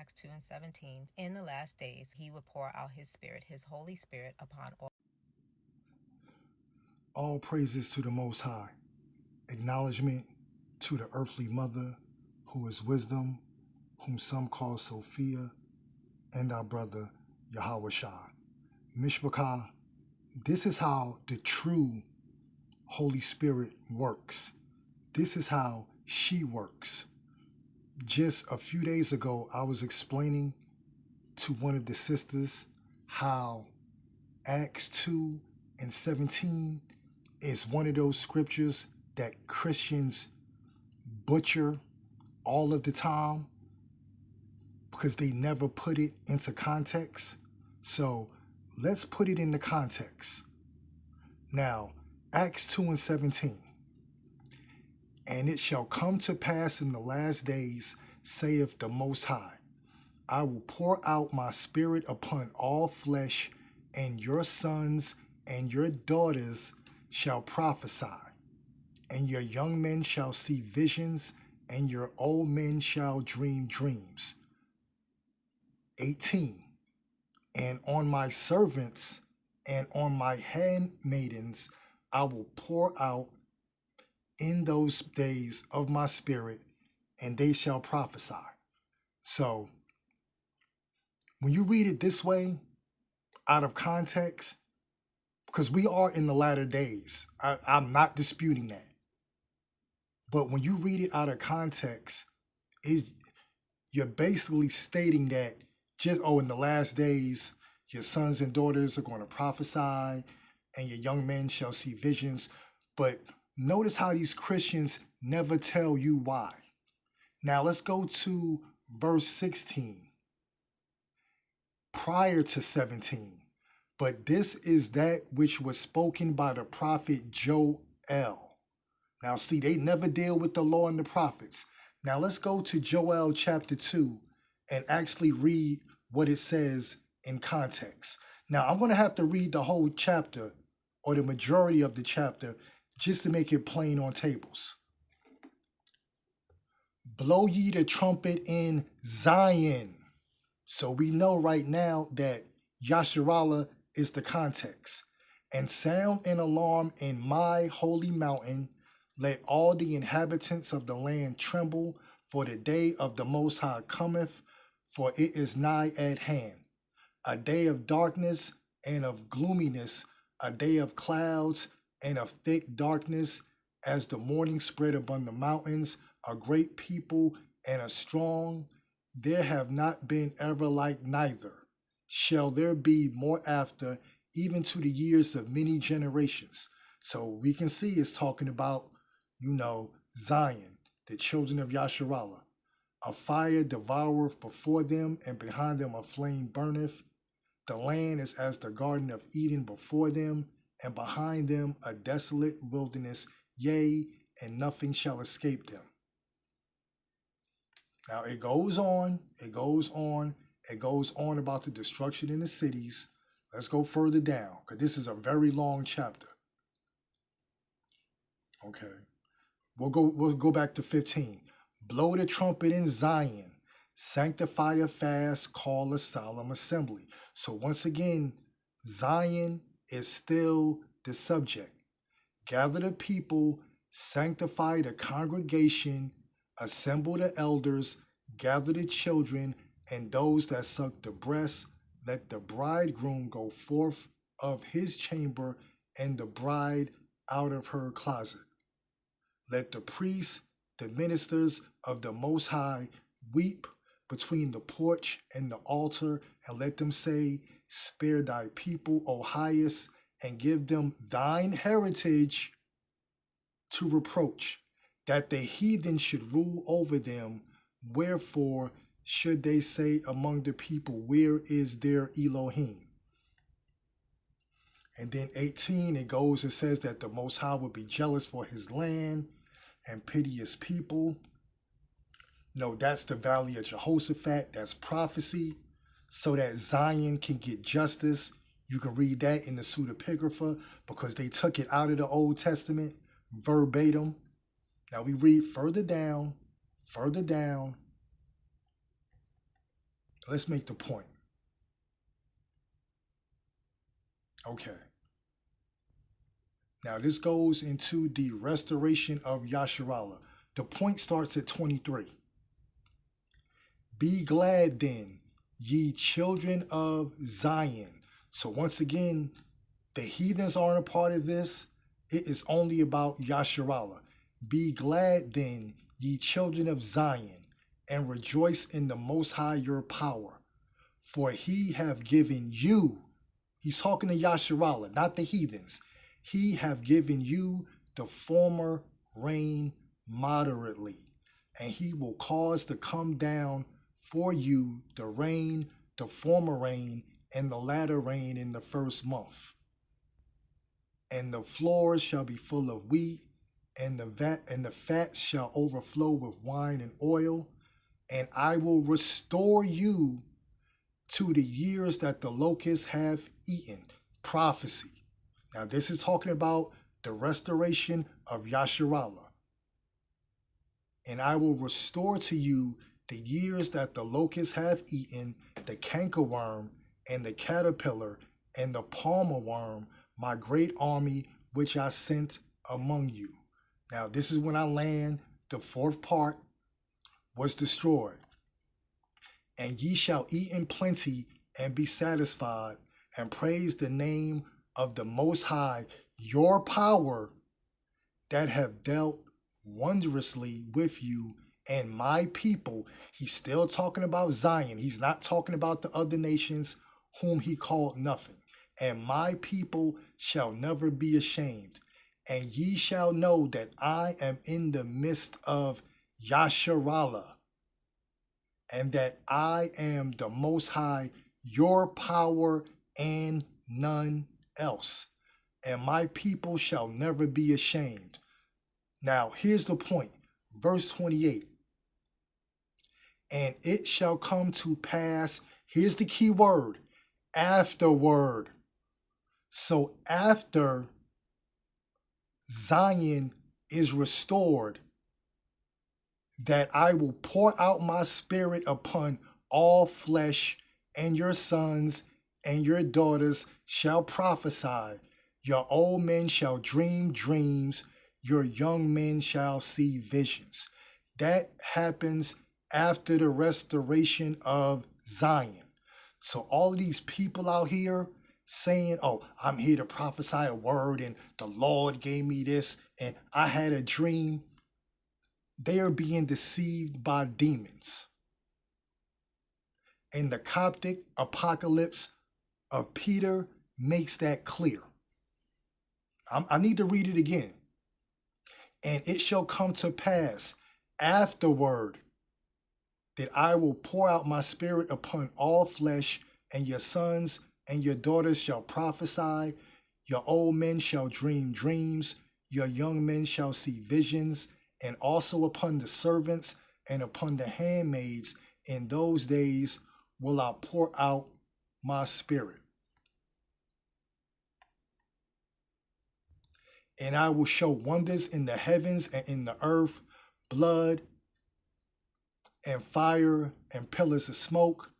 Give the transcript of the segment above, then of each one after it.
Acts 2:17, in the last days he would pour out his spirit, his Holy Spirit, upon all. All praises to the Most High. Acknowledgement to the earthly mother, who is wisdom, whom some call Sophia, and our brother Yahweh Shah. Mishpachah, this is how the true Holy Spirit works. This is how she works. Just a few days ago, I was explaining to one of the sisters how Acts 2:17 is one of those scriptures that Christians butcher all of the time because they never put it into context. So let's put it into context. Now, Acts 2:17. And it shall come to pass in the last days, saith the Most High, I will pour out my spirit upon all flesh, and your sons and your daughters shall prophesy, and your young men shall see visions, and your old men shall dream dreams. 18. And on my servants and on my handmaidens I will pour out in those days of my spirit, and they shall prophesy. So when you read it this way, out of context, because we are in the latter days, I'm not disputing that. But when you read it out of context, you're basically stating that in the last days, your sons and daughters are going to prophesy, and your young men shall see visions. But notice how these Christians never tell you why. Now let's go to verse 16. Prior to 17. But this is that which was spoken by the prophet Joel. Now see, they never deal with the law and the prophets. Now let's go to Joel chapter 2 and actually read what it says in context. Now I'm going to have to read the whole chapter or the majority of the chapter just to make it plain on tables. Blow ye the trumpet in Zion. So we know right now that Yasharallah is the context. And sound an alarm in my holy mountain. Let all the inhabitants of the land tremble, for the day of the Most High cometh, for it is nigh at hand. A day of darkness and of gloominess, a day of clouds and of thick darkness, as the morning spread upon the mountains, a great people and a strong. There have not been ever like neither. Shall there be more after, even to the years of many generations. So we can see it's talking about, Zion, the children of Yasharallah. A fire devoureth before them, and behind them a flame burneth. The land is as the Garden of Eden before them, and behind them a desolate wilderness, yea, and nothing shall escape them. Now it goes on about the destruction in the cities. Let's go further down, because this is a very long chapter. Okay. We'll go back to 15. Blow the trumpet in Zion, sanctify a fast, call a solemn assembly. So once again, Zion is still the subject. Gather the people, sanctify the congregation, assemble the elders, gather the children, and those that suck the breast. Let the bridegroom go forth of his chamber, and the bride out of her closet. Let the priests, the ministers of the Most High, weep between the porch and the altar, and let them say, Spare thy people, O highest, and give them thine heritage to reproach, that the heathen should rule over them. Wherefore should they say among the people, Where is their Elohim? And then 18, it goes and says that the Most High will be jealous for his land and pity his people. That's the valley of Jehoshaphat. That's prophecy, so that Zion can get justice. You can read that in the pseudepigrapha, because they took it out of the Old Testament verbatim. Now we read further down. Let's make the point. Okay. Now this goes into the restoration of Yasharallah. The point starts at 23. Be glad then, ye children of Zion. So once again, the heathens aren't a part of this. It is only about Yasharallah. Be glad then, ye children of Zion, and rejoice in the Most High your power. For he have given you, he's talking to Yasharallah, not the heathens. He have given you the former rain moderately, and he will cause to come down for you the rain, the former rain, and the latter rain in the first month. And the floors shall be full of wheat, and the fats shall overflow with wine and oil, and I will restore you to the years that the locusts have eaten. Prophecy. Now, this is talking about the restoration of Yasharallah. And I will restore to you the years that the locusts have eaten, the cankerworm, and the caterpillar, and the palmer worm, my great army which I sent among you. Now, this is when I land, the fourth part was destroyed. And ye shall eat in plenty and be satisfied, and praise the name of the Most High, your power that have dealt wondrously with you and my people. He's still talking about Zion. He's not talking about the other nations whom he called nothing. And my people shall never be ashamed. And ye shall know that I am in the midst of Yasharallah, and that I am the Most High, your power, and none else. And my people shall never be ashamed. Now, here's the point. Verse 28. And it shall come to pass, here's the key word, afterward. So after Zion is restored, that I will pour out my spirit upon all flesh, and your sons and your daughters shall prophesy. Your old men shall dream dreams, your young men shall see visions. That happens after the restoration of Zion. So all of these people out here saying, oh, I'm here to prophesy a word, and the Lord gave me this, and I had a dream. They are being deceived by demons. And the Coptic apocalypse of Peter makes that clear. I need to read it again. And it shall come to pass afterward that I will pour out my spirit upon all flesh, and your sons and your daughters shall prophesy, your old men shall dream dreams, your young men shall see visions, and also upon the servants and upon the handmaids in those days will I pour out my spirit. And I will show wonders in the heavens and in the earth, blood and fire and pillars of smoke.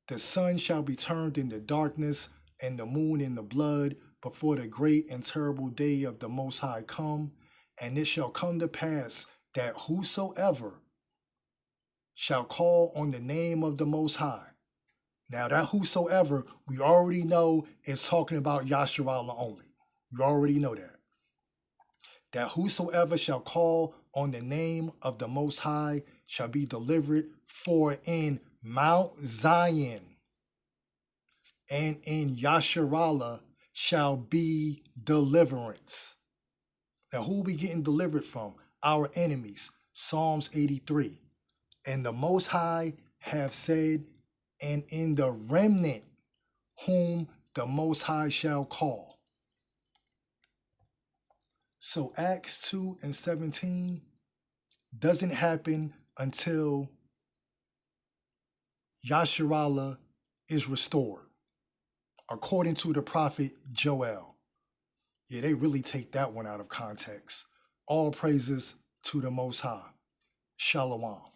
The sun shall be turned into darkness, and the moon into blood, before the great and terrible day of the Most High come. And it shall come to pass that whosoever shall call on the name of the Most High. Now that whosoever, we already know is talking about Yasharallah only. We already know that. That whosoever shall call on the name of the Most High shall be delivered, for in Mount Zion and in Yasharallah shall be deliverance. Now who are we getting delivered from? Our enemies. Psalms 83. And the Most High have said, and in the remnant whom the Most High shall call. So Acts 2 and 17 doesn't happen until Yasharallah is restored, according to the prophet Joel. Yeah, they really take that one out of context. All praises to the Most High. Shalom.